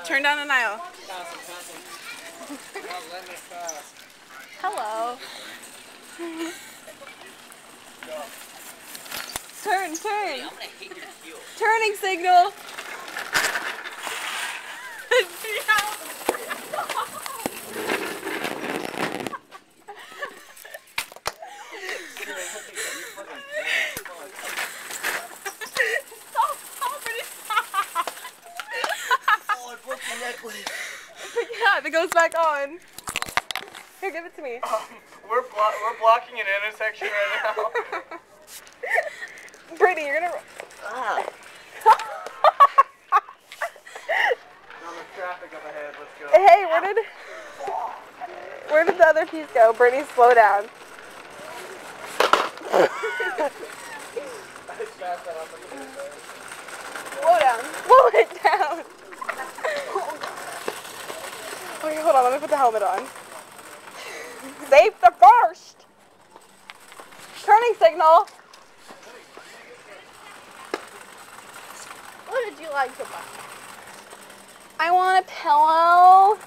Turn down an aisle. Hello. Turn. Turning signal. Yeah, if it goes back on. Here, give it to me. We're blocking an intersection right now. Brittany, you're gonna. Traffic up ahead. Let's go. Hey, where did the other piece go? Brittany, slow down. Slow down. Slow it down. Okay, hold on. Let me put the helmet on. Safety first. Turning signal. What did you like to buy? I want a pillow.